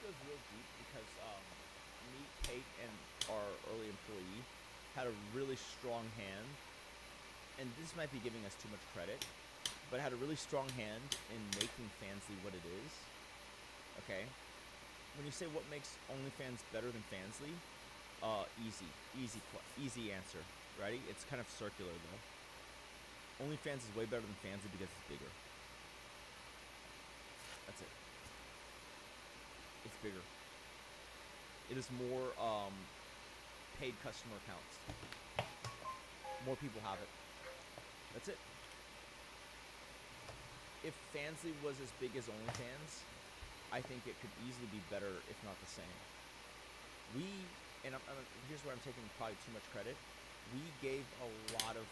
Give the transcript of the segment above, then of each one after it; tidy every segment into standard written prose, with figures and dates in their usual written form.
goes real deep because me, Kate, and our early employee had a really strong hand, and this might be giving us too much credit, but had a really strong hand in making Fansly what it is. Okay, when you say what makes OnlyFans better than Fansly, easy answer. Ready? It's kind of circular though. OnlyFans is way better than Fansly because it's bigger. That's it. It's bigger. It is more paid customer accounts. More people have it. That's it. If Fansly was as big as OnlyFans, I think it could easily be better, if not the same. Here's where I'm taking probably too much credit. We gave a lot of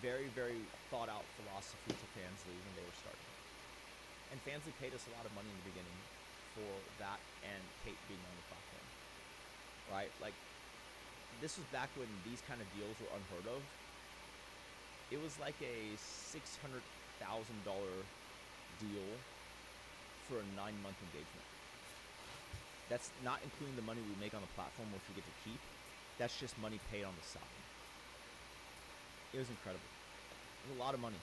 very, very thought out philosophy to Fansly when they were starting. And Fansly paid us a lot of money in the beginning for that and Kate being on the platform. Right? Like, this was back when these kind of deals were unheard of. It was like a $600,000 deal for a 9-month engagement. That's not including the money we make on the platform, which we get to keep. That's just money paid on the side. It was incredible. It was a lot of money.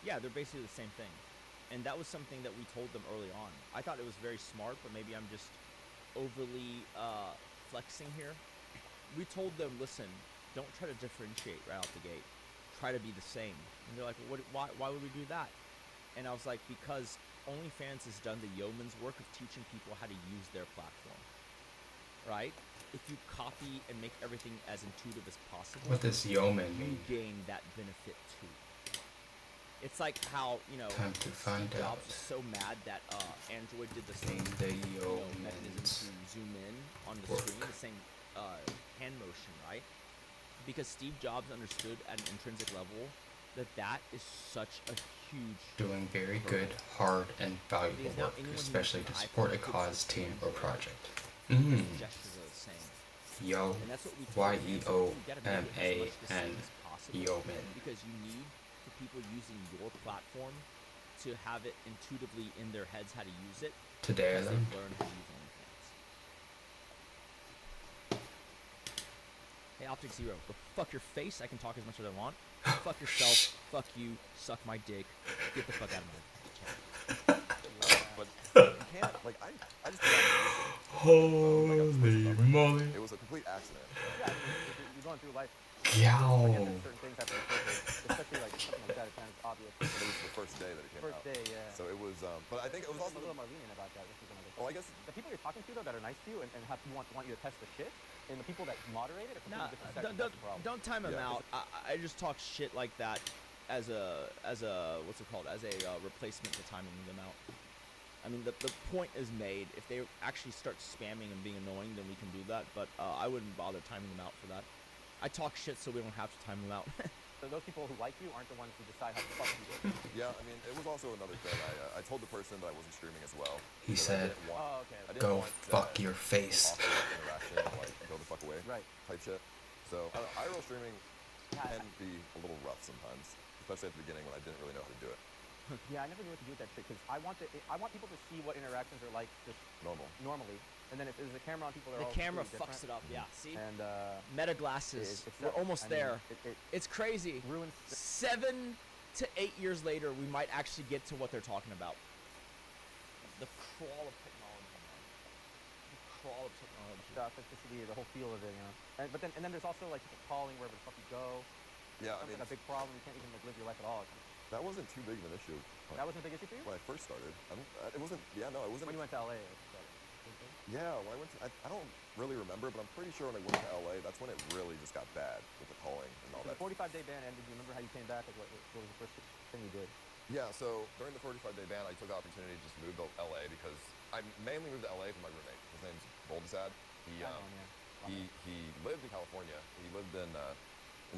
Yeah, they're basically the same thing. And that was something that we told them early on. I thought it was very smart, but maybe I'm just overly flexing here. We told them, listen, don't try to differentiate right out the gate. Try to be the same. And they're like, well, why would we do that? And I was like, because OnlyFans has done the yeoman's work of teaching people how to use their platform. Right? If you copy and make everything as intuitive as possible, What does yeoman mean? You gain that benefit too. It's like how, Time to find Steve out. Jobs was so mad that Android did the same mechanism to zoom in on the screen, the same hand motion, right? Because Steve Jobs understood at an intrinsic level that is such a huge... Doing very good, hard, and valuable work, especially to support a cause, team, or project. Gestures are the same. Yo, YEOMAN, yeoman. Because you need for people using your platform to have it intuitively in their heads how to use it. Today I learned. Learn how to use OnlyFans. Hey, Optic Zero, go fuck your face. I can talk as much as I want. Fuck yourself. Fuck you. Suck my dick. Get the fuck out of my channel. But you can't, like, I just Holy moly. It was a complete accident. Yeah, I mean, if you're going through life. Yow. Certain things have to be perfect, especially like something like that. It's kind of obvious. It was the first day that it came out. First day, yeah. So it was, but I think it was also a little more lenient about that. This is another. Well, I guess the people you're talking to though that are nice to you and have want you to test the shit, and the people that moderate it are completely different sections. That's the problem. Don't time them out. I just talk shit like that as a what's it called? As a replacement to timing them out. I mean, the point is made. If they actually start spamming and being annoying, then we can do that. But I wouldn't bother timing them out for that. I talk shit so we don't have to time them out. So those people who like you aren't the ones who decide how to fuck you do. Yeah, I mean, it was also another thing. I told the person that I wasn't streaming as well. He said, go fuck your face. Interaction, like, go the fuck away. Right. Type shit. So, IRL streaming can be a little rough sometimes, especially at the beginning when I didn't really know how to do it. Yeah, I never knew what to do with that shit because I want people to see what interactions are like just normally, and then if there's a camera on people, the camera fucks it up. Yeah, see. And meta glasses. We're almost there. It's crazy. Ruins 7 to 8 years later, we might actually get to what they're talking about. The crawl of technology, man. The crawl of technology. The authenticity, the whole feel of it, you know. But then there's also like people calling wherever the fuck you go. Yeah, I mean, like a big problem. You can't even like live your life at all. That wasn't too big of an issue. That wasn't a big issue for you? When I first started. It wasn't, it wasn't. When you went to LA. Yeah, when I went to, I don't really remember, but I'm pretty sure when I went to LA, that's when it really just got bad with the calling and all that. The 45-day ban ended. Do you remember how you came back? Like, what was the first thing you did? Yeah, so during the 45-day ban, I took the opportunity to just move to LA because I mainly moved to LA for my roommate. His name's Boldesad. He lived in California. He lived in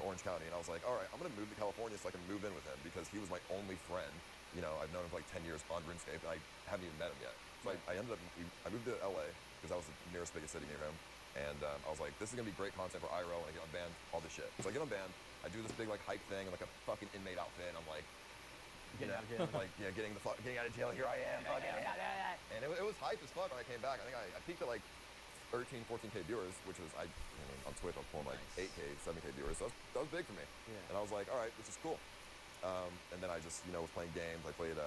Orange County, and I was like, all right, I'm gonna move to California so I can move in with him because he was my only friend. You know, I've known him for like 10 years on RuneScape, and I haven't even met him yet. So I ended up, I moved to LA because that was the nearest biggest city near him, and I was like, this is gonna be great content for IRL when I get unbanned, all this shit. So I get unbanned, I do this big like hype thing and like a fucking inmate outfit, and I'm like Getting out of jail. Like, yeah, getting out of jail. Here I am. And it was hype as fuck when I came back. I think I peaked at like 13, 14K viewers, which was, I mean, on Twitch I was pulling like 8K, 7K viewers, so that was big for me. Yeah. And I was like, all right, this is cool. And then I just, was playing games. I played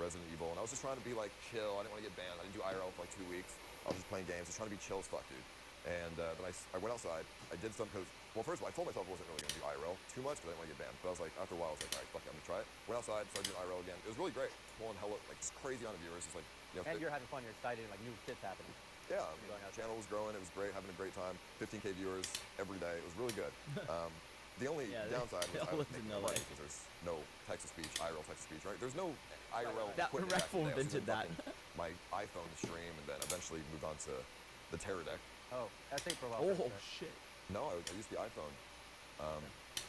Resident Evil, and I was just trying to be like chill. I didn't want to get banned. I didn't do IRL for like 2 weeks. I was just playing games, just trying to be chill as fuck, dude. And then I went outside. I did some because, well, first of all, I told myself I wasn't really going to do IRL too much because I didn't want to get banned. But I was like, after a while, I was like, all right, fuck it, I'm going to try it. Went outside, started doing IRL again. It was really great. Pulling hella, like, just crazy amount of viewers. Just like, and you're having fun, you're excited, like new shit's happening. Yeah, the channel was growing. It was great, having a great time. 15K viewers every day. It was really good. The only downside was I was making no money because there's no text-to-speech, IRL text-to-speech, right? There's no IRL equipment back in the day. invented that. My iPhone to stream, and then eventually moved on to the Terra Deck. Oh, that's it for a while. Oh, shit. No, I used the iPhone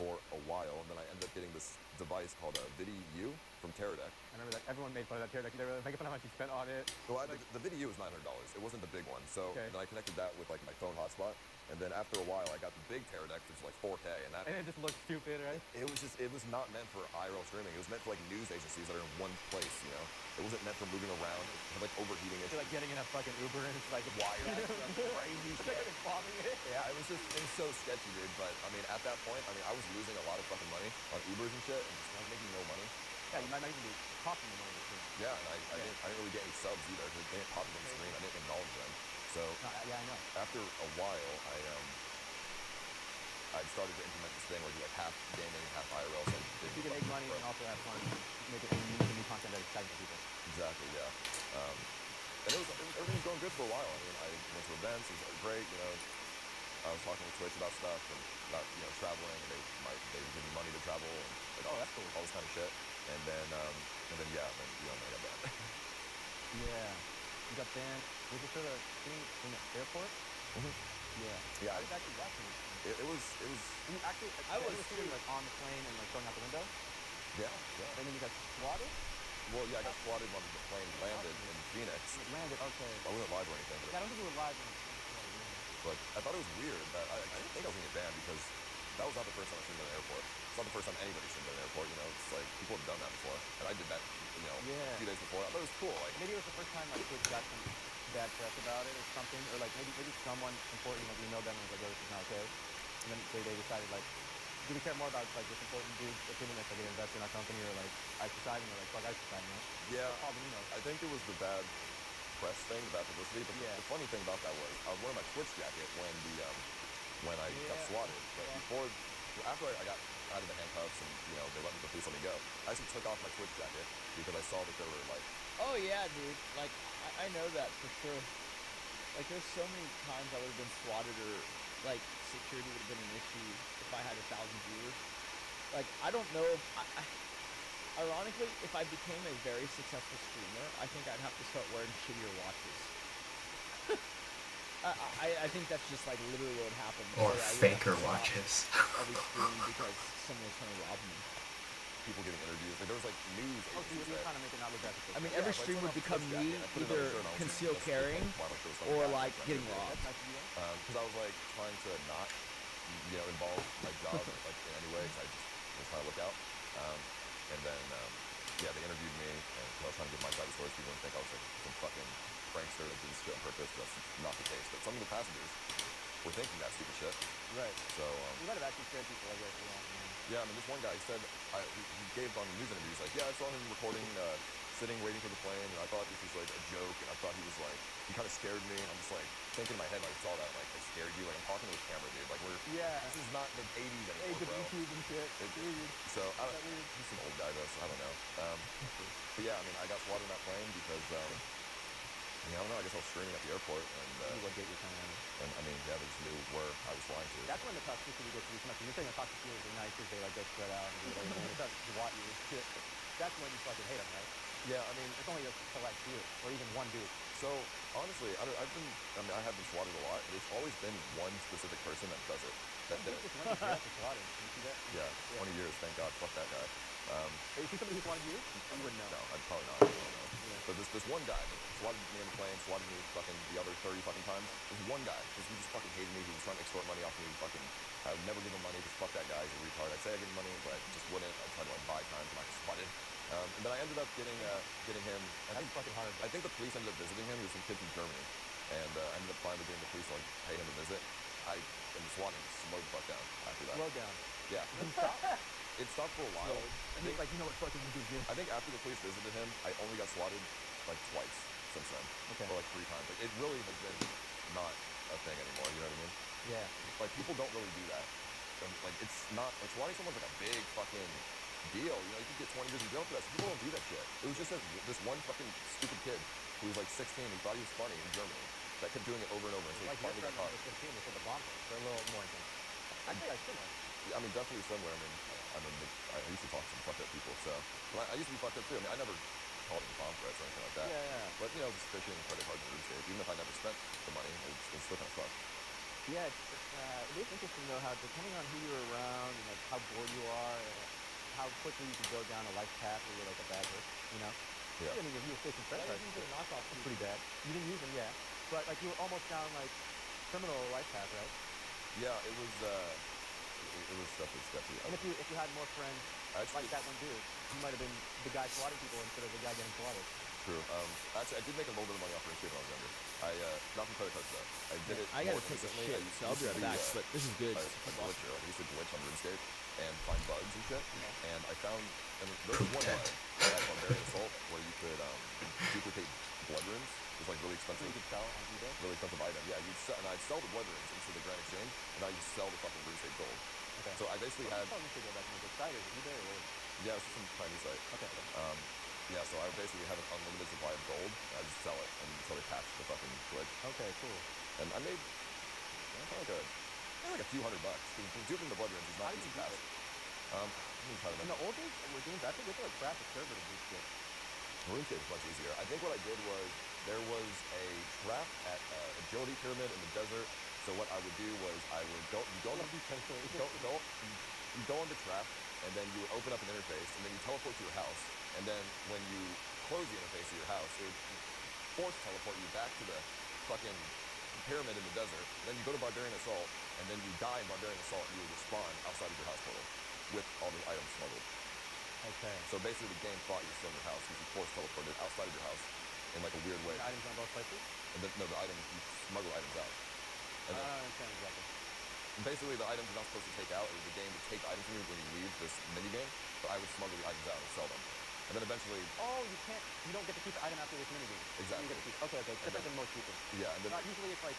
for a while, and then I ended up getting this device called a VidiU from Terra Deck. I remember that everyone made fun of that Terra Deck. They were making fun of how much you spent on it. Well, the VidiU was $900. It wasn't the big one. So then I connected that with like my phone hotspot. And then after a while, I got the big Terra Deck, which was like 4K, and it just looked stupid, right? It was not meant for IRL streaming. It was meant for like news agencies that are in one place, It wasn't meant for moving around, like overheating it. You're like getting in a fucking Uber and it's like wired, crazy shit. Like bombing it. Yeah, it was so sketchy, dude. But I mean, at that point, I was losing a lot of fucking money on Ubers and shit, and just making no money. Yeah, you might not even be costing the money. Yeah, and I didn't really get any subs either because they didn't pop up on the screen. I didn't acknowledge them. So yeah, I know. After a while, I started to implement this thing where you like half gaming, half IRL. So you can make money and also have fun. Make it new content that excites people. Exactly, yeah. And everything was going good for a while. I mean, I went to events. It was great, I was talking with Twitch about stuff and about traveling, and they would give me money to travel and like, that's cool. all this kind of shit. And then I got banned. Yeah, you got banned. Was it for the thing in the airport? Yeah. Yeah. Actually watching it. It was. You actually, I was sitting like on the plane and like going out the window. Yeah. And then you got swatted. Well, yeah, I got swatted when the plane landed in Phoenix. It landed, okay. I wasn't live or anything. Yeah, I don't think you were live. But I thought it was weird that I didn't think I was gonna get banned because that was not the first time I streamed at an airport. It's not the first time anybody streamed at an airport. It's like people have done that before, and I did that. A few days before. I thought it was cool. Like maybe it was the first time like Twitch got some bad press about it or something, or like maybe someone important like we know them and was like, yo, this is not okay. And then they decided like, do we care more about like this important dude's opinion that's like an investor in our company or like ICE deciding or like fuck ICE deciding, right? Yeah. I think it was the bad press thing, the bad publicity. But the funny thing about that was I was wearing my Twitch jacket when I got swatted. But after I got out of the handcuffs and the police let me go, I actually took off my Twitch jacket because I saw that there were like. Oh yeah, dude. Like I know that for sure. Like there's so many times I would have been swatted or like security would have been an issue if I had 1,000 viewers. Like I don't know if ironically, if I became a very successful streamer, I think I'd have to start wearing shittier watches. I think that's just like literally what would happen. Or faker watches. Every stream because someone was trying to rob me. People getting interviews. Like there was like news. Oh, so you were trying to make it not look ethical. I mean, every stream would become me either concealed carrying or like getting robbed. Because I was like trying to not, involve my job like in any way. Because I just was trying to look out. And then they interviewed me, and I was trying to give my side of the story. So people didn't think I was like some fucking prankster that did this shit on purpose. That's not the case. But some of the passengers were thinking that stupid shit. Right. So you might have actually scared people, I guess. Yeah, I mean, this one guy said, he gave on the news interviews, like, yeah, I saw him recording, sitting, waiting for the plane, and I thought this was, like, a joke, and I thought he was, like, he kind of scared me, and I'm just, like, thinking in my head, like, I saw that, like, I scared you, like, I'm talking to a camera, dude, like, this is not the 80s anymore, Age of bro. YouTube and shit. So, he's some old guy, though, so I don't know. But yeah, I mean, I got swatted on that plane because, I don't know, I guess I was streaming at the airport, and, and I mean, yeah, they just knew where I was flying to. That's when the toxicity gets too much. You're saying the toxicity is nice because they, like, get spread out and do whatever. When it starts to swat you, shit. That's when you fucking hate them, right? Yeah, I mean, it's only a select few, or even one dude. So, honestly, I have been swatted a lot. There's always been one specific person that does it. That did it. Yeah, 20 years, thank God. Fuck that guy. Is he somebody who swatted you? You wouldn't know. No, I'd probably not. I don't know. Yeah. But this one guy that swatted me on the plane, swatted me fucking the other 30 fucking times. There's one guy, because he just fucking hated me. He was trying to extort money off me. I would never give him money because fuck that guy. He's a retard. I'd say I give him money, but I just wouldn't. I'd try to like buy time to not get swatted. And then I ended up getting him. That's fucking hard. I think the police ended up visiting him. He was some kid from Germany, and I ended up finally getting the police to like pay him a visit. And the SWAT team slowed the fuck down after that. Slow down. Yeah. Did he stop? It stopped for a while. And he's like, you know what, fucking you do. I think after the police visited him, I only got swatted like twice since then. Okay. Or like 3 times. Like it really has been not a thing anymore. You know what I mean? Yeah. Like people don't really do that. And, like it's not like swatting someone's like a big fucking deal. You know, you could get 20 years in jail for that. So people don't do that shit. It was just this one fucking stupid kid who was like 16. He thought he was funny in Germany. That kept doing it over and over until Like he finally got caught. was 15 before the bomb. They're a little more intense. I'd say that's similar. I mean, definitely similar. I used to talk to some fucked up people, so. But I used to be fucked up too. I mean, I never called them bomb threats or anything like that. Yeah. But, you know, just phishing, credit cards, and RuneScape. Even if I never spent the money, it's still kind of fucked. Yeah, it is interesting though how depending on who you're around and like how bored you are, how quickly you can go down a life path where you're like a bad person, you know? Yeah. I mean, if you were facing credit cards, it's knockoff pretty bad. You didn't use them, yeah. But like you were almost down like criminal life path, right? Yeah, it was definitely sketchy. And if you had more friends like that one dude, you might have been the guy swatting people instead of the guy getting swatted. True. Actually, I did make a little bit of money off RuneScape when I was younger. Not from credit cards though. I did it. I gotta more take a consistently. shit, so I'll be right back. But this is good. A glitcher. Like, I used to glitch on RuneScape and find bugs and shit. And I found, there was one bug at Barbarian Assault where you could duplicate blood runes. It was like really expensive. You could sell on eBay. Really expensive item. Yeah, and I'd sell the blood runes into the Grand Exchange, and I'd just sell the fucking RuneScape gold. Okay. So I basically had. How much did you go back on the site? Is it eBay or what? Yeah, it's just some Chinese site. Okay. Yeah, so I basically have an unlimited supply of gold. I just sell it until they patch the fucking glitch. Okay, cool. And I made like a few $100. Because duping the blood runes is not easy task. Let me try to In the old days, when we're doing that, I think we had to like crash a server to do shit. RuneScape is much easier. I think what I did was there was a trap at Agility Pyramid in the desert. So what I would do was you go on the trap, and then you would open up an interface, and then you teleport to your house. And then when you close the interface of your house, it would force teleport you back to the fucking pyramid in the desert. Then you go to Barbarian Assault, and then you die in Barbarian Assault, and you would respawn outside of your house portal with all the items smuggled. Okay. So basically the game thought you were still in your house because you force teleported outside of your house in like a weird way. The items on both places? And then, no, the items, you smuggle items out. And then, I understand exactly. basically the items you're not supposed to take out, the game would take the items from you when you leave this minigame, but I would smuggle the items out and sell them. And then eventually... Oh, you don't get to keep the item after this minigame. Exactly. You get to keep, okay, it's different than most people. Yeah, and then... Usually it's like,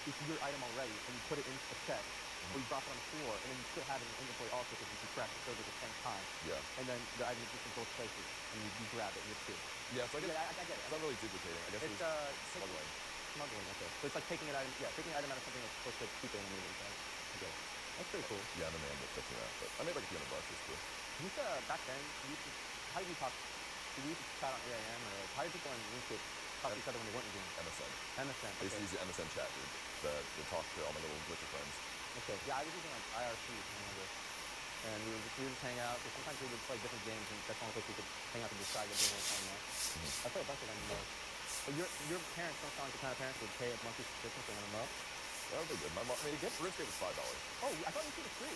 it's your item already, and you put it in a chest, or you drop it on the floor, and then you still have it in inventory also because you can crash the server at the same time. Yeah. And then the item is just in both places, and you grab it, and it's good. Yeah, so I guess... Yeah, I get it. It's not really duplicating. I guess It's smuggling. Smuggling, okay. So it's like taking an item out of something that's supposed to keep it in a minigame, right? Okay. That's pretty cool. Yeah, and then they ended up fixing that. But I made like a few $100. It's cool. Back then, how did you talk? Did you chat on AIM, or like, how did people on RuneScape talk to each other when they weren't in the game? MSN. MSN, I used to use the MSN chat, dude. To talk to all my little glitcher friends. Okay, yeah, I was using like IRC, I remember. And we would just hang out, because sometimes we would play different games, and that's the only place we could hang out and decide what game we were playing now. I play a bunch of MMOs. But your parents don't sound like the kind of parents who would pay a monthly subscription for an MMO? That was good. My mom, I mean, RuneScape was $5. Oh, I thought you said it's free.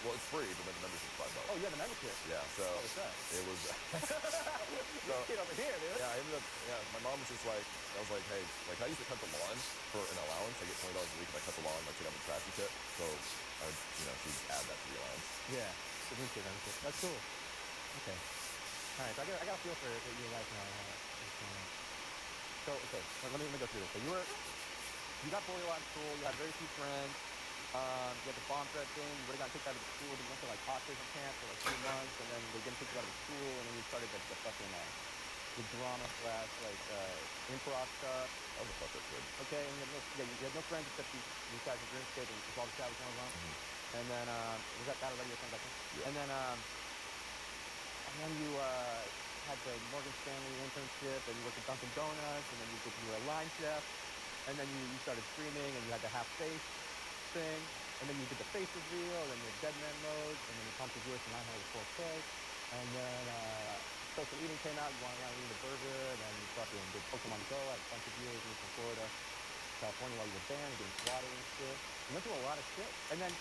Well, it's free, but then the membership's $5. Oh, you have the membership? Yeah, so Oh, what's that? it was. So, kid over here, dude. Yeah, I ended up. Yeah, my mom was just like, I was like, hey, like I used to cut the lawn for an allowance. I get $20 a week if I cut the lawn, like take out the trash and shit. So I would, she'd add that to the allowance. Yeah, the RuneScape membership. That's cool. Okay. All right, so I got a feel for your life now. So, okay, let me go through this. So you got bullied a lot in school. You had very few friends. You had the bomb threat thing. You would have gotten kicked out of the school. Then you went to like hot prison camp for like 3 months, and then they didn't kick you out of the school, and then you started the fucking the drama slash like improv stuff. That was a fucked up kid. Okay, and you had no friends except these guys in RuneScape and all the chat was going on. And then was that already your transaction? Yeah. And then you had the Morgan Stanley internship, and you worked at Dunkin' Donuts, and then you were a line chef, and then you started streaming, and you had the half face thing, and then you did the face reveal, and then the dead man mode, and then you pumped the viewers to 904K, and then social eating came out, you wanted to eat a burger, and then you fucking did Pokemon Go, had a bunch of viewers from Florida, California while you were banned, getting swatted and shit. You went through a lot of shit, and then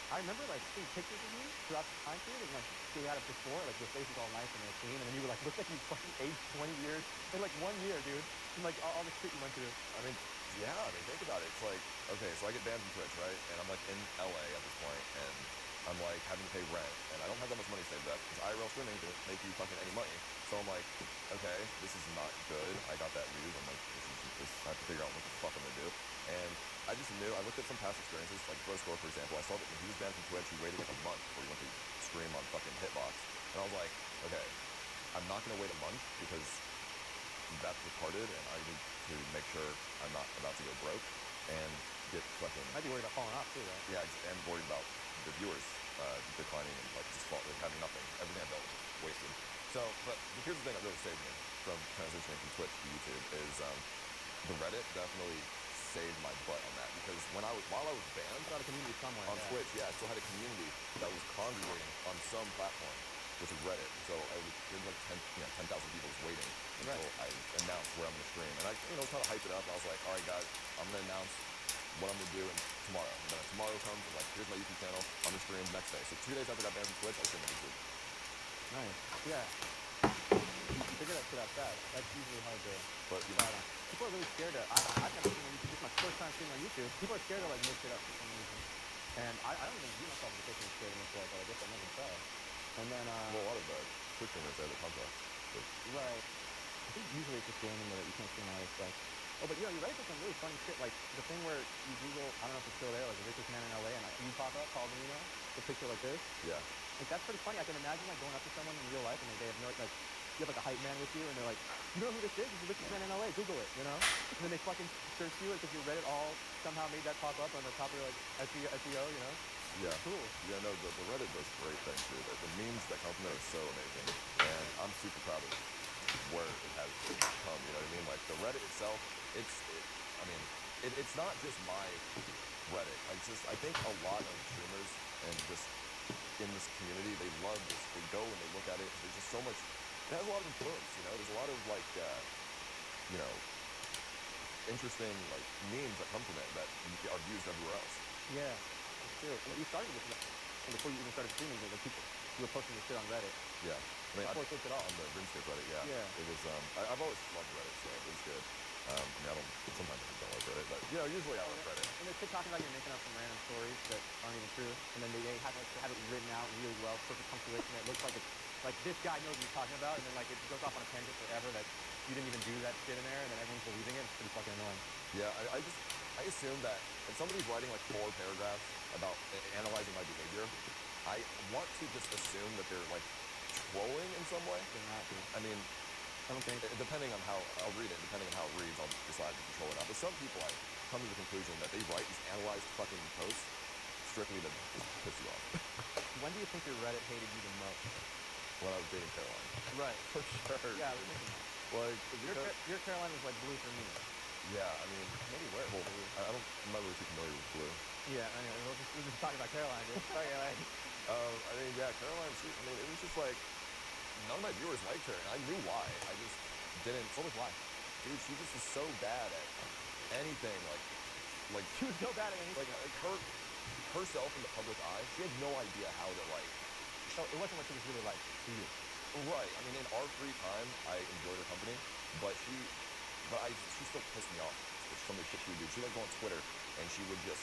I remember like seeing pictures of you throughout the time period, and like they had it before, like your face was all nice and clean, and then you were like, looked like you fucking aged 20 years in like 1 year, dude. And like all the shit you went through. I mean, yeah, I mean, think about it. It's like, okay, so I get banned from Twitch, right? And I'm like in LA at this point, and I'm like having to pay rent, and I don't have that much money saved up because IRL streaming didn't make you fucking any money. So I'm like, okay, this is not good. I got that news. I'm like, this I have to figure out what the fuck I'm gonna do. And I just knew, I looked at some past experiences, like Bro Score, for example. I saw that when he was banned from Twitch, he waited like a month before he went to stream on fucking Hitbox. And I was like, okay, I'm not gonna wait a month because that's retarded, and I need to make sure I'm not about to go broke and get fucking. Might be worried about falling off too, right? Yeah, and worried about the viewers declining and like just like having nothing. Everything I built was just wasted. So, but here's the thing that really saved me from transitioning from Twitch to YouTube is the Reddit definitely saved my butt on that because while I was banned Got a community somewhere on Twitch, yeah, I still had a community that was congregating on some platform, which is Reddit. So there's like 10,000 people just waiting until I announced where I'm gonna stream, and I kind of hyped it up. I was like, all right, guys, I'm gonna announce what I'm gonna do tomorrow. And then when tomorrow comes, I'm like, here's my YouTube channel. I'm gonna stream next day. So 2 days after I got banned from Twitch, I streamed on YouTube. Nice. Yeah. Figure that shit out fast. That's usually hard to. But People are really scared to. I've never seen on YouTube. This is my first time seeing on YouTube. People are scared to like mix it up for some reason. And I don't even view myself as a person who's scared to mix it up, but I guess I never try. And then well, a lot of Twitch streamers say that contract. right. I think usually it's just gaming that you can't stream on other stuff. Oh, but you Reddit does some really funny shit. Like the thing where you Google, I don't know if it's still there, like the richest man in LA, and like, you pop up, called me, the picture like this. Yeah. Like that's pretty funny. I can imagine like going up to someone in real life and they have no like you have like a hype man with you and they're like, you know who this is? This is the richest man in LA. Google it, And then they fucking search you because your Reddit all somehow made that pop up on the top of your like SEO, Yeah. It's cool. Yeah, no, the Reddit does great things too. The memes that come from there are so amazing, and I'm super proud of where it has come. You know what I mean? Like the Reddit itself, it's not just my Reddit. I think a lot of streamers and just in this community, they love this. They go and they look at it. There's just so much. It has a lot of influence. There's a lot of like, interesting like memes that come from it that are used everywhere else. Yeah, that's true. You started with before you even started streaming, like people you were posting your shit on Reddit. Yeah. I mean, before it all on the RuneScape Reddit, yeah. Yeah. It was. I've always loved Reddit, so it was good. I don't. Sometimes I don't like Reddit, but usually I like Reddit. And they're talking about you're making up some random stories that aren't even true, and then they have it written out really well, perfect punctuation. It looks like it's like this guy knows what he's talking about, and then like it goes off on a tangent forever that you didn't even do that shit in there, and then everyone's believing it. It's pretty fucking annoying. Yeah, I assume that if somebody's writing like 4 paragraphs about analyzing my behavior, I want to just assume that they're like trolling in some way. They're not, dude. I mean, I don't think. Depending on how I'll read it, depending on how it reads, I'll decide if to troll or not. But some people, I come to the conclusion that they write these analyzed fucking posts strictly to just piss you off. When do you think your Reddit hated you the most? When I was dating Caroline. Right. For sure. Yeah, I was thinking that. Like, Your Caroline was like blue for me. Yeah, I mean, Maybe where? Well, I'm not really too familiar with blue. Yeah, anyway, we're just talking about Caroline, dude. Sorry, like. I mean, yeah, Caroline, it was just like, none of my viewers liked her, and I knew why. I just didn't. What was why? Dude, she just was so bad at anything, like She was so bad at anything. like herself in the public eye, she had no idea how to like. So it wasn't what she was really like to you. Right. I mean, in our free time, I enjoyed her company, but she still pissed me off with some of the shit she would do. She would like go on Twitter and she would just,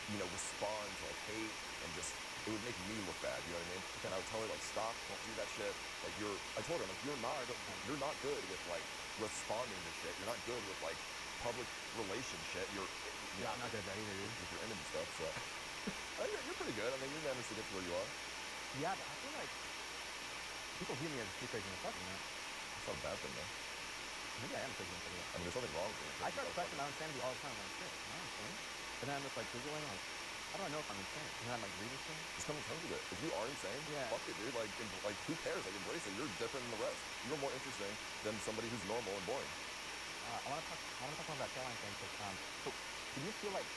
respond to like hate and just it would make me look bad. You know what I mean? And I would tell her like, stop, don't do that shit. Like I told her, like, you're not good with like responding to shit. You're not good with like public relation shit. Yeah, I'm not good at that either, dude. With your image stuff. So you're pretty good. I mean, you managed to get to where you are. Yeah, but I feel like people view me as too crazy myself, It's not a bad thing though. Maybe I am crazy myself. I mean, there's nothing wrong with it. I start questioning my own sanity all the time. Like, shit, am I insane? And then I'm just like Googling, like, how do I know if I'm insane? And then I'm like reading things. Just come to terms with it. If you are insane, Yeah. fuck it, dude. Like, who cares? Like, embrace it. You're different than the rest. You're more interesting than somebody who's normal and boring. I want to talk more about Caroline thing because so do you feel like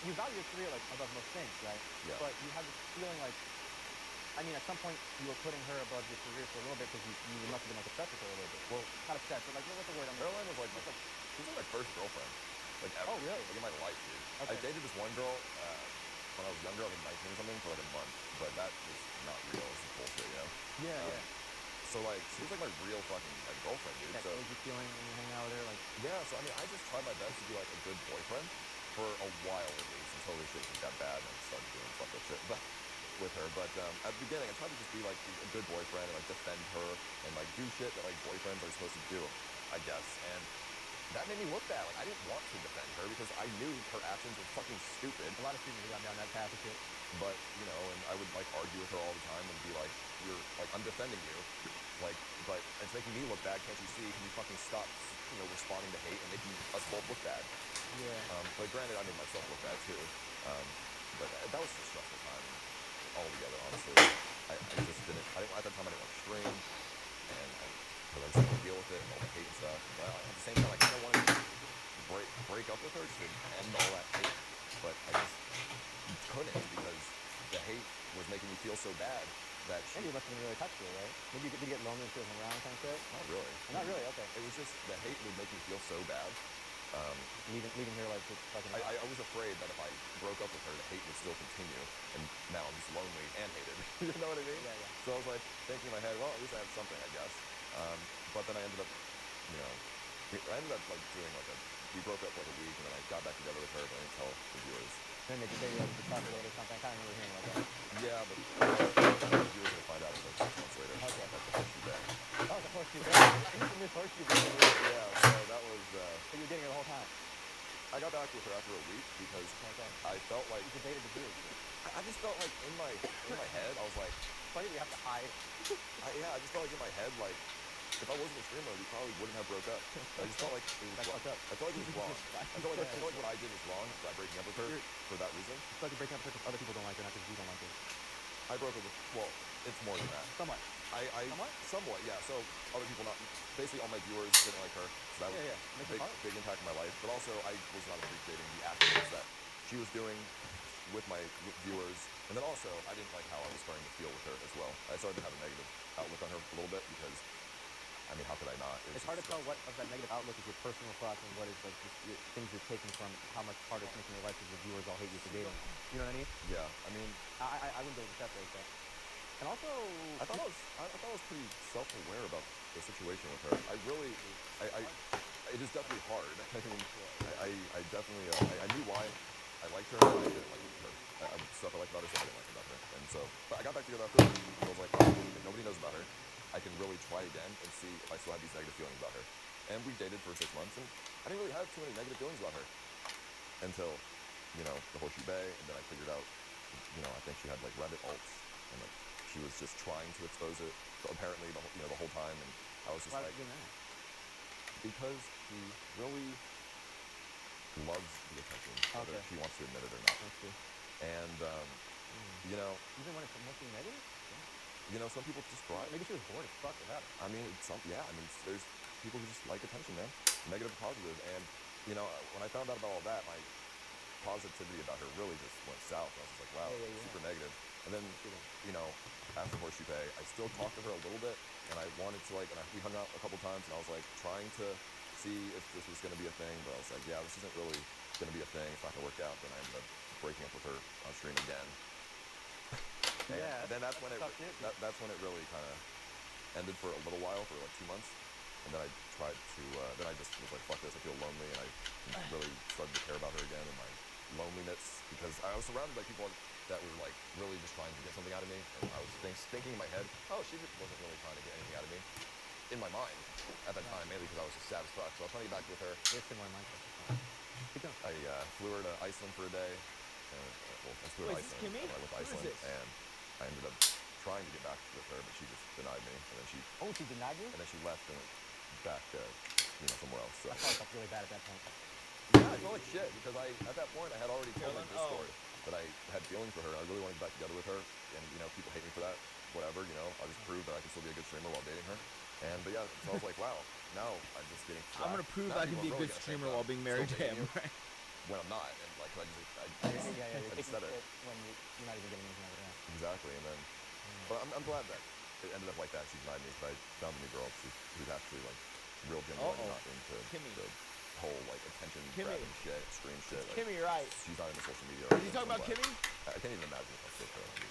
you value your career like above most things, right? Yeah. But you have this feeling like, I mean, at some point you were putting her above your career for a little bit because you must have been like obsessed with her a little bit. Well, not obsessed, but like what's the word? Caroline was like, she was like my first girlfriend. Like ever. Oh, really? Like in my life, dude. Okay. I dated this one girl. when I was younger, I was like 19 or something for like a month, but that was not real. It's just bullshit, you know? Yeah, Um, yeah. So like she was like my real fucking like girlfriend, dude. That So cozy feeling when you hang out with her, like yeah, so I mean, I just tried my best to be like a good boyfriend for a while at least until this shit just got bad and I started doing fucked up shit but with her. But at the beginning, I tried to just be like a good boyfriend and like defend her and like do shit that like boyfriends are supposed to do, I guess. And that made me look bad. Like I didn't want to defend her because I knew her actions were fucking stupid. a lot of students have gone down that path of shit. But you know, and I would like argue with her all the time and be like, "You're like I'm defending you, like, but it's making me look bad. Can't you see? Can you fucking stop, responding to hate and making us both look bad?" Yeah. But granted, I made myself look bad too. But that was just a stressful time altogether. Honestly, I just didn't. I didn't at that time. I didn't want to stream, and because I just didn't want to deal with it and all the hate and stuff. But at the same time, I kind of wanted to break up with her just to end all that hate, but I just couldn't because the hate was making me feel so bad that And you must have been really touched her, right? Maybe did you get lonely and feel around kind of shit? not really. Not really. Okay. It was just the hate would make me feel so bad. Leaving her like just fucking. I was afraid that if I broke up with her, the hate would still continue, and now I'm just lonely and hated. You know what I mean? Yeah, yeah. So I was like thinking in my head, well, at least I have something, I guess. But then I ended up, like doing like we broke up for like a week, and then I got back together with her, but I didn't tell the viewers. Then they just say like the chocolate or something. I kind of remember hearing about that. Yeah, but the viewers will find out like 6 months later. Okay. At the horseshoe bang. Oh, the horseshoe bang. Infamous horseshoe bang. Yeah, so that was. So you were dating her the whole time. I got back with her after a week because Okay. I felt like You debated the viewers. I just felt like in my head I was like, Funny we have to hide. I just felt like in my head like if I wasn't a streamer we probably wouldn't have broke up. I just felt like it was That's wrong. fucked up. I felt like it was wrong. I felt like what I did was wrong by breaking up with her for that reason. It's like you're breaking up because other people don't like her, not because you don't like her. I broke up with it's more than that. Somewhat. Somewhat, yeah. So other people basically all my viewers didn't like her. So that was Makes a it hard. big impact in my life. But also I was not appreciating the actions that she was doing with my viewers. And then also I didn't like how I was starting to feel with her as well. I started to have a negative outlook on her a little bit because I mean, how could I not? It's hard to tell what of that negative outlook is your personal thoughts and what is like just things you're taking from how much harder it's making your life because the viewers all hate you for dating. You know what I mean? Yeah, I mean, I wouldn't be able to separate that. And also, I thought I was pretty self-aware about the situation with her. It is definitely hard. I mean, I definitely, I knew why I liked her and why I didn't like her. Stuff I liked about her, stuff I didn't like about her. And so, but I got back together after a week, and I was like, wow, if nobody knows about her, I can really try again and see if I still have these negative feelings about her. And we dated for 6 months, and I didn't really have too many negative feelings about her until, the horseshoe bay, and then I figured out, I think she had like Reddit alts, and like she was just trying to expose it, apparently the whole time, and I was just why like, would you do that? because he really loves the attention, whether she wants to admit it or not. That's true. And Even when it's mostly negative? some people just thrive. Maybe she was bored as fuck without it. I mean, there's people who just like attention, man. Negative and positive. And, when I found out about all that, my positivity about her really just went south. I was just like, wow, super negative. And then, after Horseshoe Bay, I still talked to her a little bit, and I wanted to, we hung out a couple times, and I was, trying to see if this was going to be a thing, but I was like, yeah, this isn't really going to be a thing. It's not going to work out. Then I ended up breaking up with her on stream again. And then that's when it really kind of ended for a little while, for 2 months. And then I tried to, then I just was like, fuck this, I feel lonely, and I really started to care about her again, and my loneliness, because I was surrounded by people that were really just trying to get something out of me, and I was thinking in my head, oh, she just wasn't really trying to get anything out of me. In my mind, at that time, mainly because I was just sad as fuck, so I was trying to get back with her. It's similar mindset. Keep going. I flew her to Iceland for a day. I flew to Iceland. I went to Iceland, and I ended up trying to get back with her, but she just denied me. And then she denied you? And then she left and went back, somewhere else. So. I probably felt really bad at that point. Yeah, I felt like shit because at that point I had already told my Discord that I had feelings for her. And I really wanted to get back together with her, and people hate me for that. Whatever, I just proved that I could still be a good streamer while dating her. But yeah, so I was like, wow, now I'm just getting. I'm gonna prove I can be a good streamer while being married to him. Right? When I'm not, and I just said it. When you're not even getting anything out of it. Exactly, and then, but I'm glad that it ended up like that. She denied me because I found a new girl who's actually real genuine and not into Kimmy. the whole like attention Kimmy. grabbing shit, extreme shit. Like, Kimmy, right? She's not into social media. Is he talking about Kimmy? I can't even imagine if I'm still Caroline.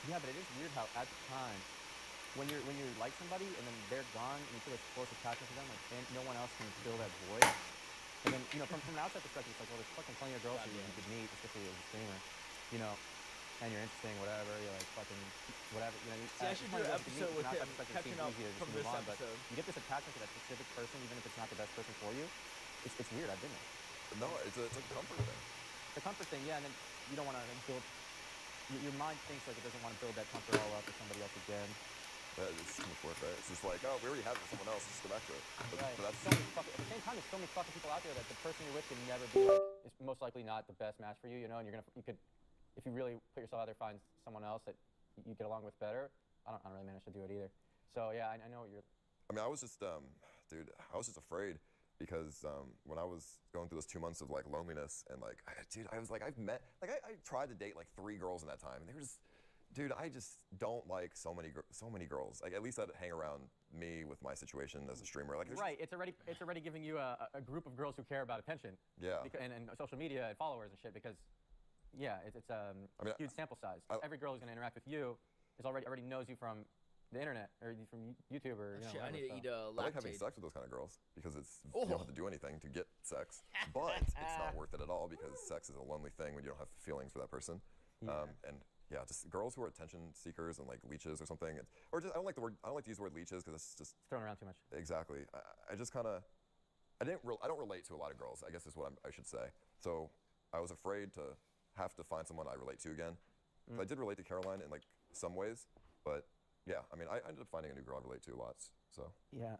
Yeah, but it is weird how at the time, when you like somebody and then they're gone and you feel this close attachment to them, like and no one else can fill that void. And then from an outside perspective, it's like, well, there's fucking plenty of girls who you could meet, especially as a streamer, and you're interesting, whatever. You're like fucking whatever. See, I should do an episode with him, catching up from this episode. But you get this attachment to that specific person, even if it's not the best person for you. It's weird. I've been there. No, it's a comfort thing. The comfort thing, yeah, and then you don't want to build. Your mind thinks like it doesn't want to build that comfort all up with somebody else again. It's too much work, right? It's just like, oh, we already have it with someone else. Just go back to it. Right. But that's at the same time, there's so many fucking people out there that the person you're with can never be like. It's most likely not the best match for you, and you could, if you really put yourself out there, find someone else that you get along with better. I don't really manage to do it either. So yeah, I know what you're. I mean, I was just, dude, I was just afraid because when I was going through those 2 months of like loneliness and like, I was like, I tried to date like 3 girls in that time, and they were just. Dude, I just don't like so many girls. Like at least that hang around me with my situation as a streamer. Like right, it's already giving you a group of girls who care about attention. Yeah. And social media and followers and shit because, yeah, it's huge sample size. Every girl who's gonna interact with you already knows you from the internet or from YouTube or Shit, whatever, I need to eat a lactate. I like having sex with those kind of girls because you don't have to do anything to get sex, but it's not worth it at all because sex is a lonely thing when you don't have feelings for that person. Yeah. And yeah, just girls who are attention seekers and like leeches or something, or just I don't like to use the word leeches because it's just thrown around too much. Exactly. I just kind of I don't relate to a lot of girls. I guess is what I should say. So I was afraid to have to find someone I relate to again. I did relate to Caroline in like some ways, but yeah, I mean I ended up finding a new girl I relate to a lot. So yeah,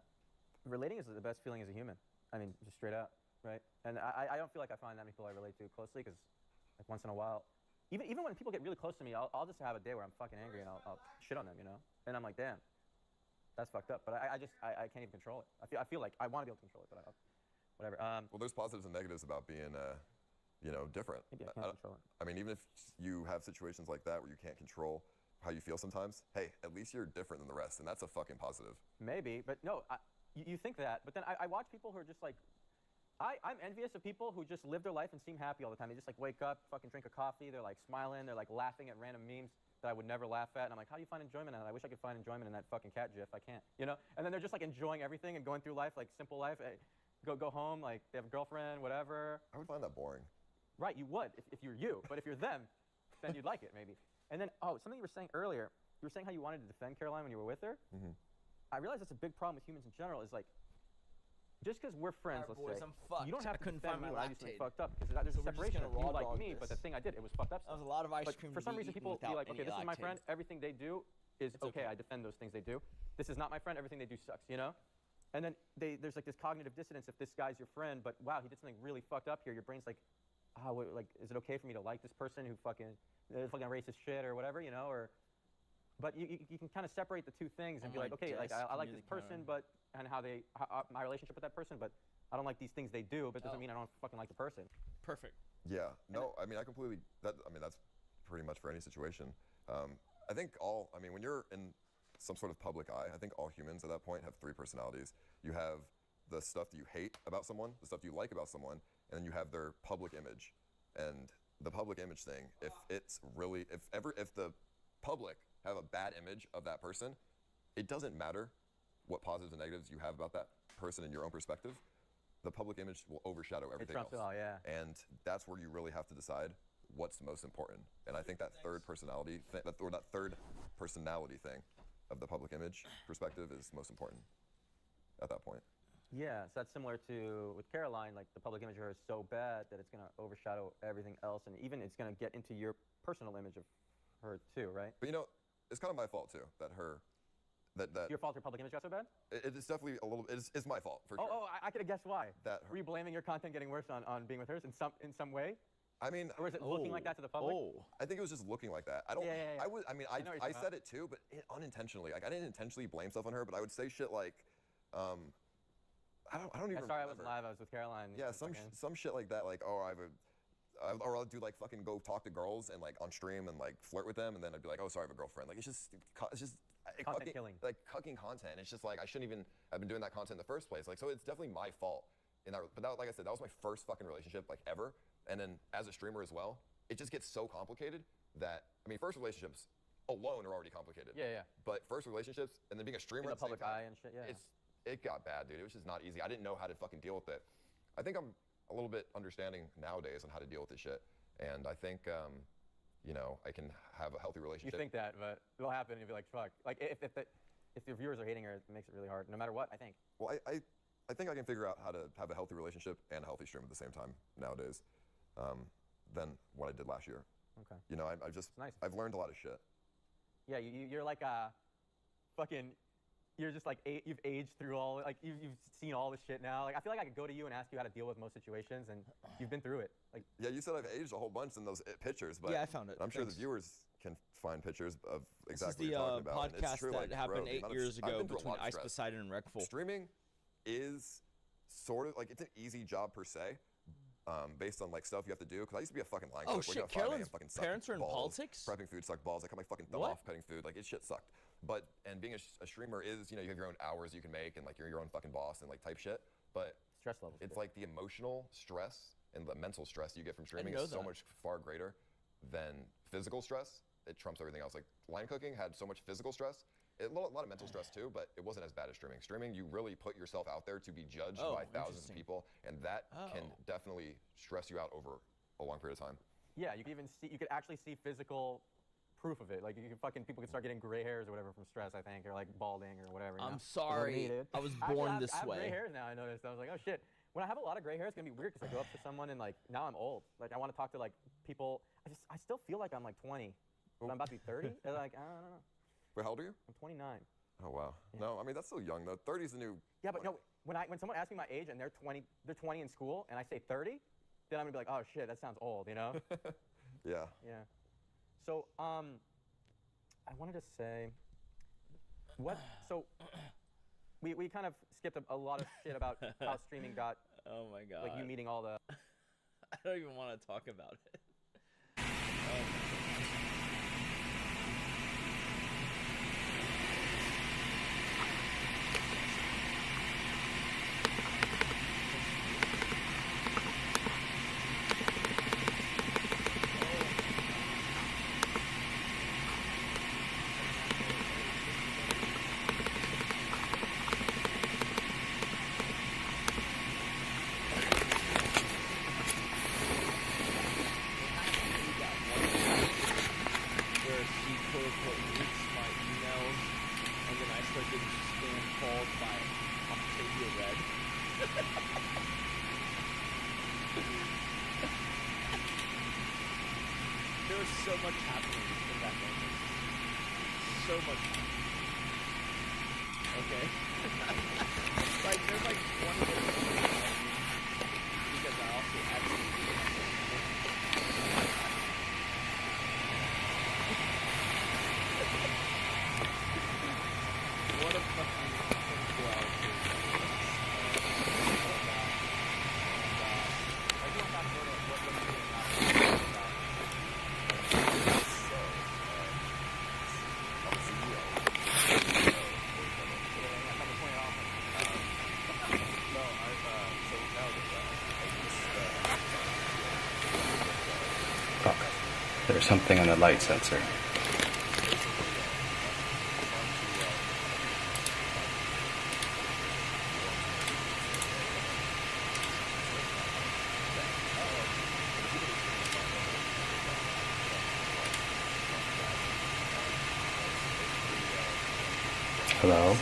relating is the best feeling as a human. I mean, just straight up, right? And I don't feel like I find that many people I relate to closely because like once in a while. Even when people get really close to me, I'll just have a day where I'm fucking angry and I'll shit on them, And I'm like, damn, that's fucked up. But I can't even control it. I feel like I want to be able to control it, but whatever. Well, there's positives and negatives about being, different. Maybe I can't control it. I mean, even if you have situations like that where you can't control how you feel sometimes, hey, at least you're different than the rest, and that's a fucking positive. Maybe, but no, you think that, but then I watch people who are just like. I'm envious of people who just live their life and seem happy all the time. They just like wake up, fucking drink a coffee, they're like smiling, they're like laughing at random memes that I would never laugh at. And I'm like, how do you find enjoyment in that? I wish I could find enjoyment in that fucking cat gif. I can't, And then they're just like enjoying everything and going through life, like simple life. Go home, like they have a girlfriend, whatever. I would find that boring. Right, you would if you're you. But if you're them, then you'd like it maybe. And then, something you were saying earlier, you were saying how you wanted to defend Caroline when you were with her. Mm-hmm. I realize that's a big problem with humans in general is like, just because we're friends, let's say, you don't have to defend me when I do something fucked up because there's a separation of you like me, but the thing I did, it was fucked up stuff. That was a lot of ice but cream. For some reason, people feel like, okay, this is my friend. Everything they do is okay. I defend those things they do. This is not my friend. Everything they do sucks, And then there's like this cognitive dissonance if this guy's your friend, but wow, he did something really fucked up here. Your brain's like, is it okay for me to like this person who fucking racist shit or whatever, Or, but you can kind of separate the two things and be like, okay, like I like this person, but and how my relationship with that person, but I don't like these things they do, but it doesn't mean I don't fucking like the person. Perfect. Yeah. No, I mean, that's pretty much for any situation. I think when you're in some sort of public eye, I think all humans at that point have 3 personalities. You have the stuff that you hate about someone, the stuff you like about someone, and then you have their public image. And the public image thing, if the public have a bad image of that person, it doesn't matter what positives and negatives you have about that person in your own perspective. The public image will overshadow everything else. Yeah. And that's where you really have to decide what's most important. And I think that third personality thing of the public image perspective is most important at that point. Yeah, so that's similar to with Caroline, like the public image of her is so bad that it's going to overshadow everything else, and even it's going to get into your personal image of her too, right? But it's kind of my fault too that Your fault her public image got so bad? It's definitely a little. It's my fault for sure. I could have guessed why. Were you blaming your content getting worse on being with hers in some way? I mean, or is it looking like that to the public? I think it was just looking like that. I don't. Yeah. I said it too, but unintentionally. Like I didn't intentionally blame stuff on her, but I would say shit like, I don't even. Sorry, remember. I wasn't live. I was with Caroline. Yeah, some shit like that. Like, or I'll do like fucking go talk to girls and like on stream and like flirt with them, and then I'd be like, oh, sorry, I have a girlfriend. Like it's just content killing. Like cucking content. It's just like I shouldn't even have been doing that content in the first place. Like so, it's definitely my fault but that, like I said, that was my first fucking relationship like ever. And then as a streamer as well, it just gets so complicated that, I mean, first relationships alone are already complicated. Yeah, yeah. But first relationships and then being a streamer in the at the public same time, eye and shit, yeah. It got bad, dude. It was just not easy. I didn't know how to fucking deal with it. I think I'm a little bit understanding nowadays on how to deal with this shit. And I think, you know, I can have a healthy relationship. You think that, but it'll happen and you'll be like, fuck. Like, if your viewers are hating her, it makes it really hard, no matter what, I think. Well, I think I can figure out how to have a healthy relationship and a healthy stream at the same time nowadays than what I did last year. Okay. You know, I've just, nice. I've learned a lot of shit. Yeah, you're like fucking, you're just like, you've aged through all, like you've seen all this shit now. Like I feel like I could go to you and ask you how to deal with most situations, and you've been through it. Like. Yeah, you said I've aged a whole bunch in those pictures, but yeah, I found it. I'm sure the viewers can find pictures of exactly what you're talking about. This is the podcast that happened 8 years ago between Ice Poseidon and Wreckful. Streaming is sort of like, it's an easy job per se, based on like stuff you have to do. Because I used to be a fucking line cook. Oh shit, Carolyn's parents are in politics? Prepping food sucked balls. I cut my fucking thumb off petting food. Like, it shit sucked. But, and being a streamer is, you know, you have your own hours you can make, and like you're your own fucking boss and like type shit. But stress levels. It's like the emotional stress and the mental stress you get from streaming is so much far greater than physical stress. It trumps everything else. Like, line cooking had so much physical stress. A lot of mental stress too, but it wasn't as bad as streaming. Streaming, you really put yourself out there to be judged by thousands of people, and that can definitely stress you out over a long period of time. Yeah, you could actually see physical proof of it. Like, people could start getting gray hairs or whatever from stress, I think, or like balding or whatever. I'm sorry, I was born this way. I have gray hairs now, I noticed. I was like, oh shit. When I have a lot of gray hair, it's gonna be weird because I go up to someone and like, now I'm old. Like, I want to talk to like people. I still feel like I'm like 20, but I'm about to be 30. They're like, I don't know. Wait, how old are you? I'm 29. Oh wow. Yeah. No, I mean that's still young though. 30's the new. Yeah, but no. When someone asks me my age and they're 20 in school, and I say 30, then I'm gonna be like, oh shit, that sounds old, you know? Yeah. Yeah. So I wanted to say, what? So we kind of skipped a lot of shit about how streaming got. Oh my god. Like you meeting all the. I don't even want to talk about it. So much happening in that moment. So much happening. Okay? Like, there's like one of those because I also actually what a fucking wow. I do not know what There's something on the light sensor. Hello?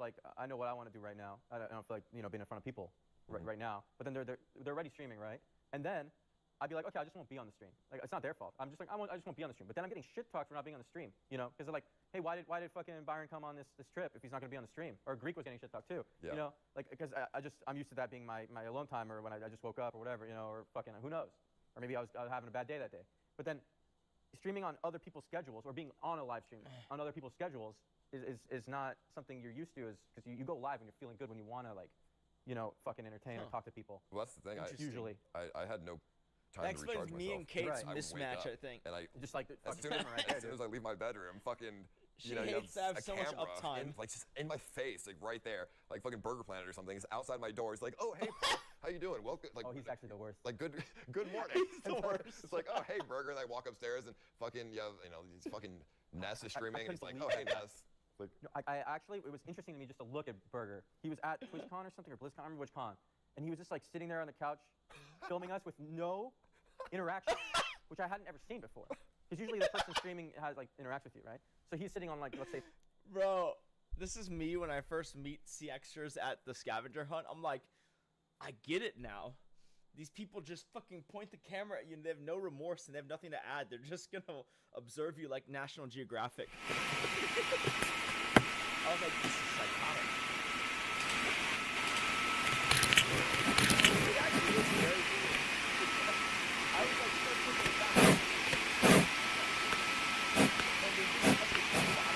like, I know what I want to do right now. I don't feel like, you know, being in front of people right now. But then they're already streaming, right? And then I'd be like, okay, I just won't be on the stream. Like, it's not their fault. I'm just like, I just won't be on the stream. But then I'm getting shit talked for not being on the stream, you know? Because they're like, hey, why did fucking Byron come on this trip if he's not going to be on the stream? Or Greek was getting shit talked too, you know? Like, because I'm used to that being my alone time, or when I just woke up or whatever, you know, or fucking, who knows? Or maybe I was having a bad day that day. But then streaming on other people's schedules, or being on a live stream on other people's schedules is not something you're used to, because you go live when you're feeling good, when you want to, like, you know, fucking entertain and talk to people. Well, that's the thing. Usually. I had no time That to recharge explains me myself. and Kate's I wake mismatch, up I think. And I Just like the as fucking soon as, camera right there, as soon dude. as I leave my bedroom, fucking, She you know, you hates to have a so much camera uptime. like just in my face, like right there, like fucking Burger Planet or something. It's outside my door. It's like, oh hey, Paul, how you doing? Welcome. Like, Oh, he's actually the worst. like good morning. He's the worst. It's like, oh hey, Burger. And I walk upstairs and fucking you know these fucking Ness is streaming. And it's like, oh hey Ness. Like, No, I actually, it was interesting to me just to look at Burger. He was at TwitchCon or something, or BlizzCon, I don't remember which con. And he was just like sitting there on the couch filming us with no interaction, which I hadn't ever seen before. Because usually the person streaming has like interacts with you, right? So he's sitting on, like, let's say, Bro, this is me when I first meet CXers at the scavenger hunt. I'm like, I get it now. These people just fucking point the camera at you and they have no remorse and they have nothing to add. They're just gonna observe you like National Geographic. I was like, this is psychotic. It actually was very weird. I was like, so taken aback. And they just fucking come by.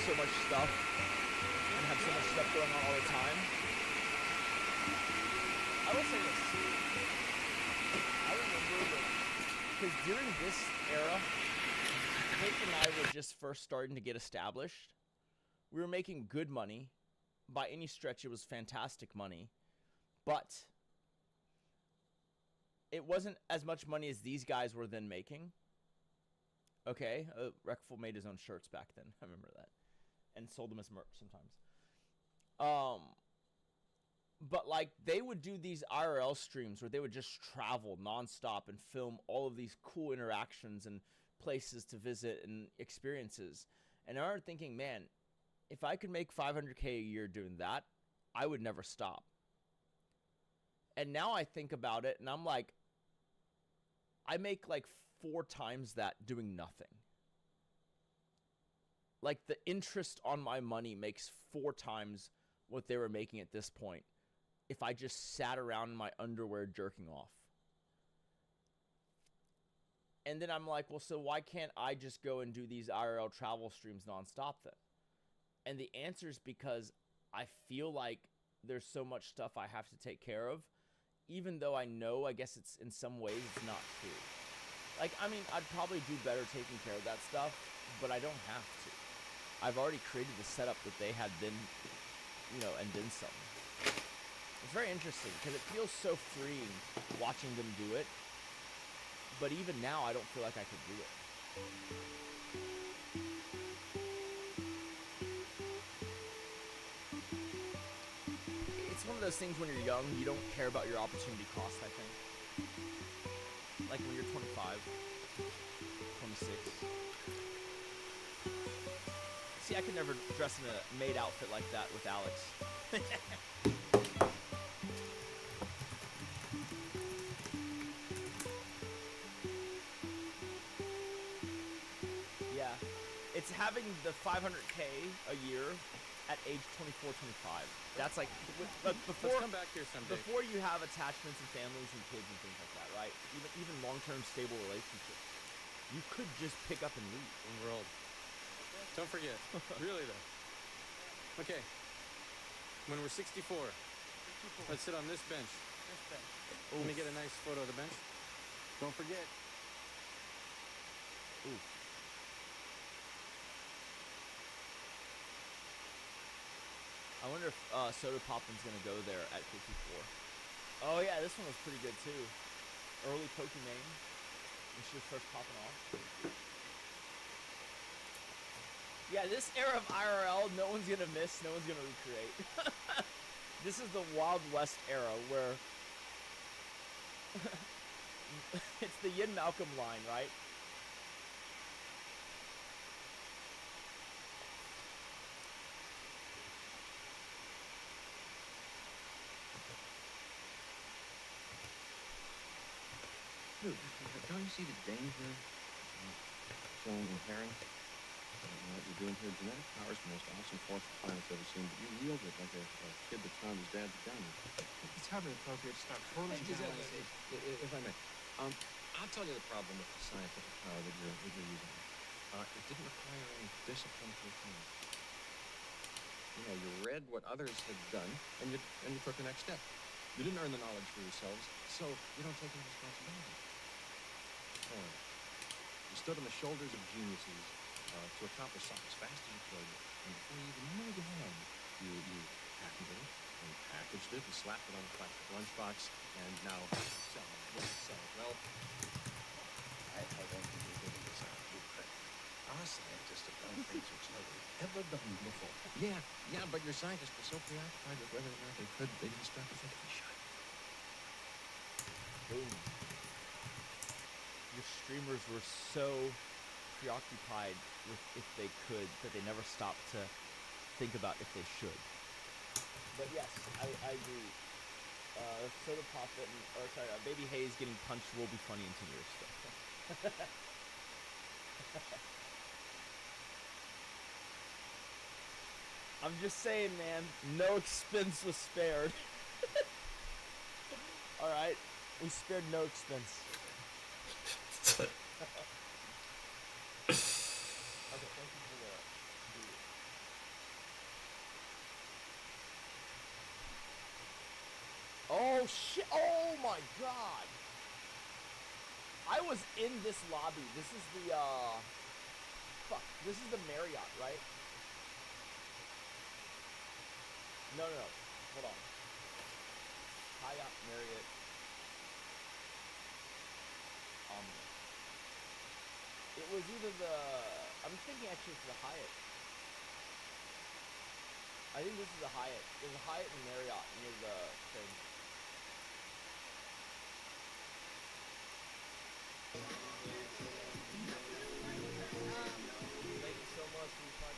so much stuff and have so much stuff going on all the time. I will say this. I remember that, because during this era, Kate and I were just first starting to get established. We were making good money. By any stretch, it was fantastic money. But it wasn't as much money as these guys were then making. Okay, Reckful made his own shirts back then. I remember that. And sold them as merch sometimes. But like, they would do these IRL streams where they would just travel nonstop and film all of these cool interactions and places to visit and experiences. And I started thinking, man, if I could make $500K a year doing that, I would never stop. And now I think about it and I'm like, I make like 4 times that doing nothing. Like, the interest on my money makes 4 times what they were making at this point if I just sat around in my underwear jerking off. And then I'm like, well, so why can't I just go and do these IRL travel streams nonstop then? And the answer is because I feel like there's so much stuff I have to take care of, even though I know, I guess it's in some ways it's not true. Like, I mean, I'd probably do better taking care of that stuff, but I don't have to. I've already created the setup that they had then, you know, and then some. It's very interesting because it feels so freeing watching them do it. But even now, I don't feel like I could do it. It's one of those things when you're young, you don't care about your opportunity cost, I think. Like when you're 25, 26. See, I could never dress in a maid outfit like that with Alex. Yeah. It's having the 500K a year at age 24, 25. That's like, before, let's come back here someday. Before you have attachments and families and kids and things like that, right? Even long-term stable relationships. You could just pick up and leave. When we're old. Don't forget. Really though. Okay. When we're 64, let's sit on this bench. Let me get a nice photo of the bench. Don't forget. Ooh. I wonder if Soda Poppin's gonna go there at 54. Oh yeah, this one was pretty good too. Early Pokemon when she was first popping off. Yeah, this era of IRL, no one's gonna miss, no one's gonna recreate. This is the Wild West era where it's the Yin Malcolm line, right? Dude, don't you see the danger showing inherent in what you're doing here? Genetic power is the most awesome force the planet's ever seen, but you wield it like a kid that found his dad's gun. It's hardly appropriate to start totally generalizing. If I may, I'll tell you the problem with the scientific power that you're using. It didn't require any discipline to attain. You know, you read what others had done, and you took the next step. You didn't earn the knowledge for yourselves, so you don't take any responsibility. You stood on the shoulders of geniuses to accomplish something as fast as you could, and before you even knew it had, you patented it, and packaged it, and slapped it on a plastic lunchbox, and now sell it. What's it sell? Well, I don't think you're giving yourself good credit. Our scientists have done things which nobody's ever done before. Yeah, but your scientists were so preoccupied with whether or not they could, they didn't stop to think they should. Boom. Your streamers were so preoccupied with if they could that they never stopped to think about if they should. But yes, I agree. Soda Poppin, or sorry, Baby Hayes getting punched will be funny in 10 years still. I'm just saying, man, no expense was spared. Alright, we spared no expense. Okay, thank you for the Oh shit, oh my god! I was in this lobby. This is the, fuck, this is the Marriott, right? No, hold on. Hyatt, Marriott, Omni. It was either the, I'm thinking actually it's the Hyatt. I think this is the Hyatt. There's a Hyatt and Marriott near the thing. Thank you so much for your $5.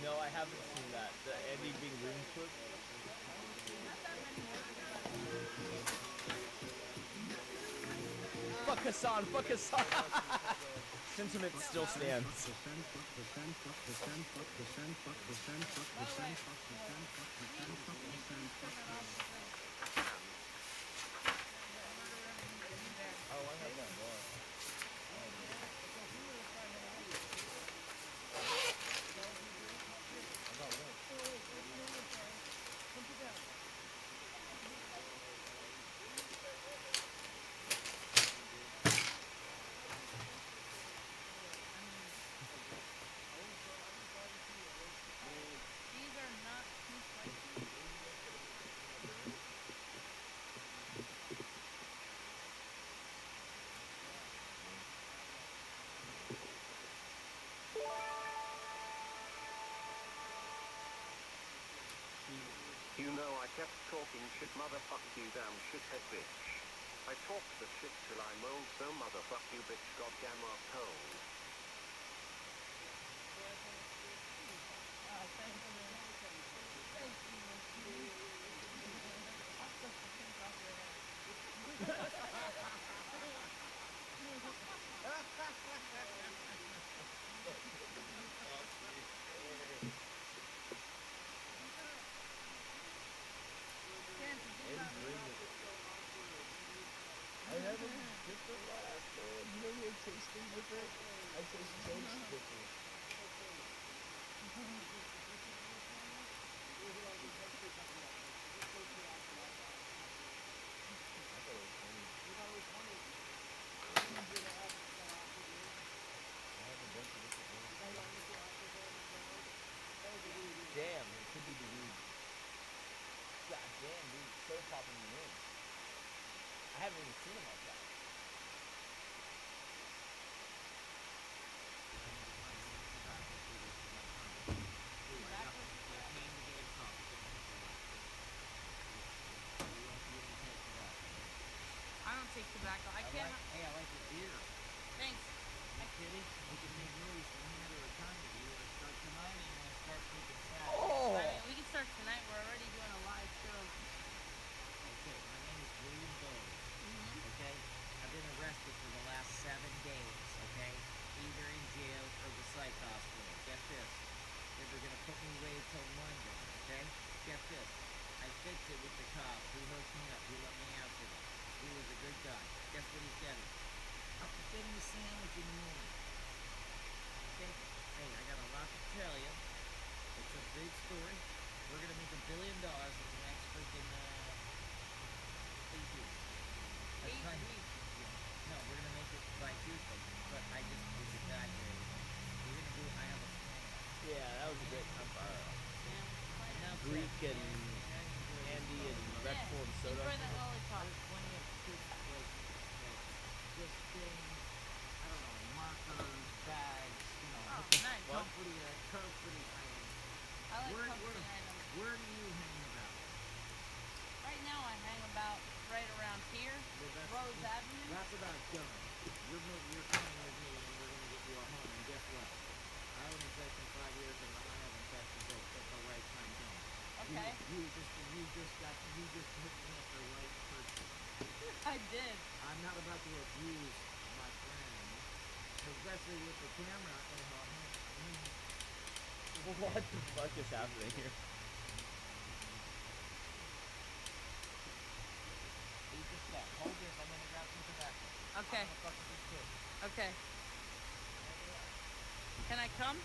No, I haven't seen that. The Andy being room clip. Fuck Hassan, fuck Hassan. Sentiment still stands. Oh, I have that bar. These are not too spicy. You know I kept talking shit, motherfuck you, damn shithead bitch. I talked the shit till I'm old, so motherfuck you bitch, goddamn asshole. Oh, thank you. Thank you, Ricky. I'll suck the pink off your head. Santa, do And not bring it. I haven't different last man. You know you're tasting different. I taste toast different. I thought it was funny. I have a bunch of different ones. Damn, it could be the weed. God damn, dude, so popping me in. I haven't even seen him like that. I don't take tobacco. I can't. Hey, I like your beer. Thanks. You kidding? We can make movies from here to eternity. You want to start tonight or you want to start keeping track? Oh! I mean, we can start tonight. We're already doing a live show. Okay, my name is William Bowles. Mm-hmm. Okay? I've been arrested for the last 7 days, okay? Either in jail or the psych hospital. Get this. They were going to put me away till Monday, okay? Get this. I fixed it with the cop. He hooked me up. He let me answer them. He was a good guy. Guess what he's getting? I'm getting a sandwich in the morning. Okay? Hey, I got a lot to tell you. It's a big story. We're going to make $1 billion in the next freaking 8 weeks. That's 8 fine. weeks. Yeah. No, we're going to make it by Tuesday. But I just was exaggerating. We're going to do, I have a plan. Yeah, that was a great time for Enough Greek said, and man. Andy and Red Yeah. Form soda. Enjoy that lollipop. There's plenty of kids like just things, I don't know, markers, bags, you know, Oh, nice. comforting items. I like Where- comforting items. Where do you hang about? Right now, I hang about right around here, Rose Avenue. That's about done. You're coming with me and we're gonna get you a home. And guess what? I only touched in 5 years and I haven't touched until at the right time comes. Okay. You just hooked me up the right person. I did. I'm not about to abuse my friend, especially with the camera. What the fuck is happening here? Eat the stuff. Hold this. I'm gonna grab some tobacco. Okay. I'm gonna fuck with this kid. Okay. Can I come?